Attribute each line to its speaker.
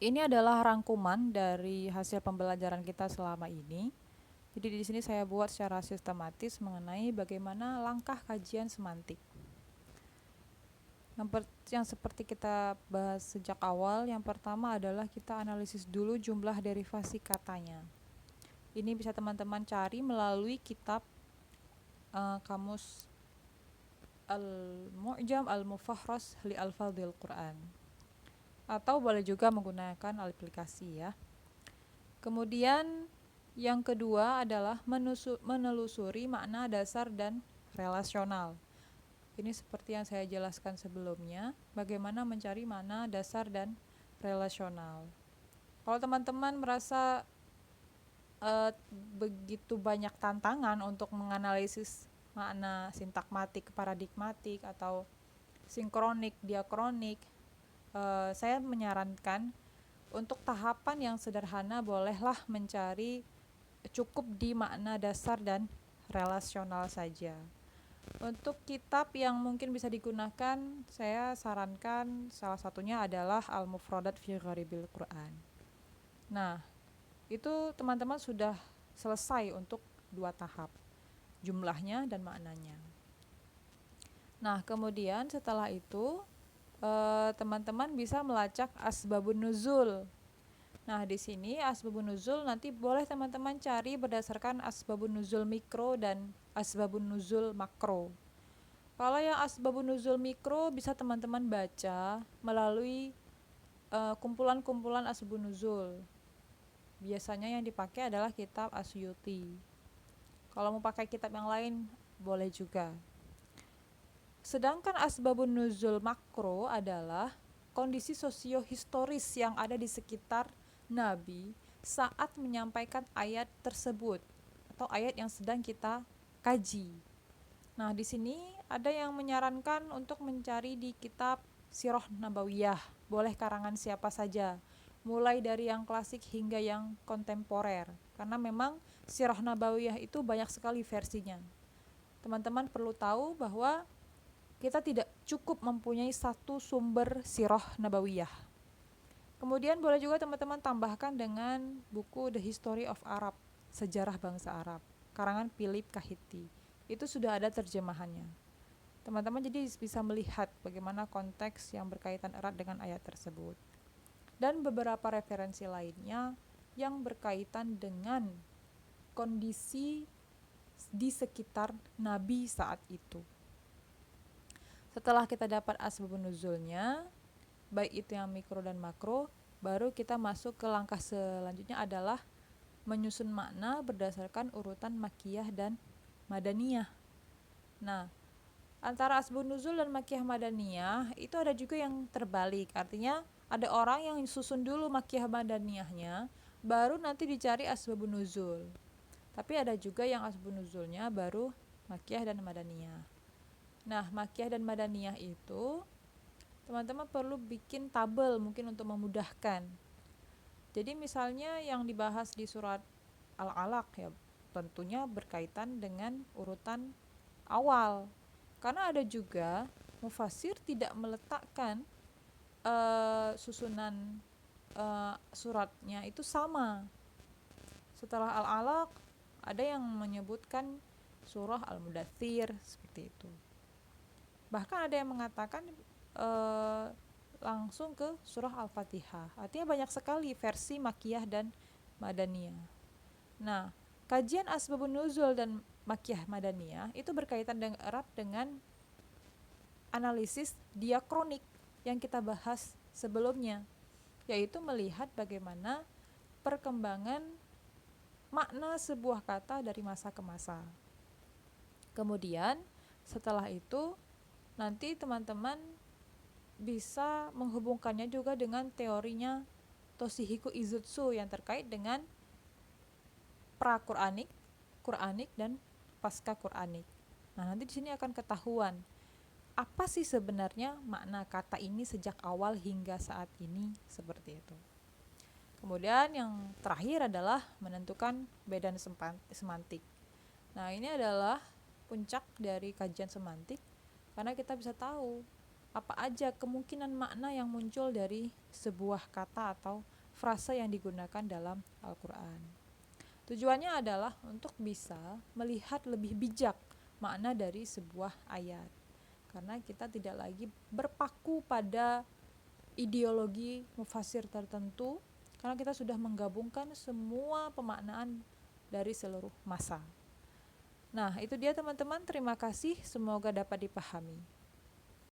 Speaker 1: Ini adalah rangkuman dari hasil pembelajaran kita selama ini. Jadi di sini saya buat secara sistematis mengenai bagaimana langkah kajian semantik. Yang seperti kita bahas sejak awal, yang pertama adalah kita analisis dulu jumlah derivasi katanya. Ini bisa teman-teman cari melalui kitab kamus Al-Mu'jam Al-Mufahras li Alfadhil Quran. Atau boleh juga menggunakan aplikasi ya. Kemudian yang kedua adalah menelusuri makna dasar dan relasional. Ini seperti yang saya jelaskan sebelumnya, bagaimana mencari makna dasar dan relasional. Kalau teman-teman merasa begitu banyak tantangan untuk menganalisis makna sintakmatik, paradigmatik, atau sinkronik, diakronik, saya menyarankan untuk tahapan yang sederhana bolehlah mencari cukup di makna dasar dan relasional saja. Untuk kitab yang mungkin bisa digunakan, saya sarankan salah satunya adalah Al-Mufradat fi Gharibil Quran. Nah, itu teman-teman sudah selesai untuk dua tahap, jumlahnya dan maknanya. Nah, kemudian setelah itu teman-teman bisa melacak asbabun nuzul. Nah, di sini asbabun nuzul nanti boleh teman-teman cari berdasarkan asbabun nuzul mikro dan asbabun nuzul makro. Kalau yang asbabun nuzul mikro bisa teman-teman baca melalui kumpulan-kumpulan asbabun nuzul. Biasanya yang dipakai adalah kitab Asyuti. Kalau mau pakai kitab yang lain boleh juga. Sedangkan asbabun nuzul makro adalah kondisi sosiohistoris yang ada di sekitar Nabi saat menyampaikan ayat tersebut atau ayat yang sedang kita kaji. Nah, di sini ada yang menyarankan untuk mencari di kitab Sirah Nabawiyah, boleh karangan siapa saja, mulai dari yang klasik hingga yang kontemporer, karena memang Sirah Nabawiyah itu banyak sekali versinya. Teman-teman perlu tahu bahwa kita tidak cukup mempunyai satu sumber Sirah Nabawiyah. Kemudian boleh juga teman-teman tambahkan dengan buku The History of Arab, Sejarah Bangsa Arab, karangan Philip Kahiti. Itu sudah ada terjemahannya. Teman-teman jadi bisa melihat bagaimana konteks yang berkaitan erat dengan ayat tersebut. Dan beberapa referensi lainnya yang berkaitan dengan kondisi di sekitar Nabi saat itu. Setelah kita dapat asbabun nuzulnya, baik itu yang mikro dan makro, baru kita masuk ke langkah selanjutnya adalah menyusun makna berdasarkan urutan makiyah dan madaniyah. Nah, antara asbabun nuzul dan makiyah madaniyah itu ada juga yang terbalik. Artinya ada orang yang susun dulu makiyah madaniyahnya, baru nanti dicari asbabun nuzul. Tapi ada juga yang asbabun nuzulnya baru makiyah dan madaniyah. Nah, makiyah dan madaniyah itu teman-teman perlu bikin tabel mungkin untuk memudahkan. Jadi misalnya yang dibahas di surat Al-Alaq ya tentunya berkaitan dengan urutan awal. Karena ada juga mufasir tidak meletakkan susunan suratnya itu sama. Setelah Al-Alaq ada yang menyebutkan surah Al-Mudaththir seperti itu. Bahkan ada yang mengatakan langsung ke surah Al-Fatihah. Artinya banyak sekali versi makiyah dan madaniyah. Nah, kajian asbabun nuzul dan makiyah madaniyah itu berkaitan erat dengan analisis diakronik yang kita bahas sebelumnya, yaitu melihat bagaimana perkembangan makna sebuah kata dari masa ke masa. Kemudian setelah itu nanti teman-teman bisa menghubungkannya juga dengan teorinya Toshihiko Izutsu yang terkait dengan pra-Quranik, Quranik dan pasca Quranik. Nah, nanti di sini akan ketahuan apa sih sebenarnya makna kata ini sejak awal hingga saat ini seperti itu. Kemudian yang terakhir adalah menentukan bedaan semantik. Nah, ini adalah puncak dari kajian semantik karena kita bisa tahu apa aja kemungkinan makna yang muncul dari sebuah kata atau frase yang digunakan dalam Al-Quran. Tujuannya adalah untuk bisa melihat lebih bijak makna dari sebuah ayat, karena kita tidak lagi berpaku pada ideologi mufasir tertentu, karena kita sudah menggabungkan semua pemaknaan dari seluruh masa. Nah, itu dia teman-teman, terima kasih, semoga dapat dipahami.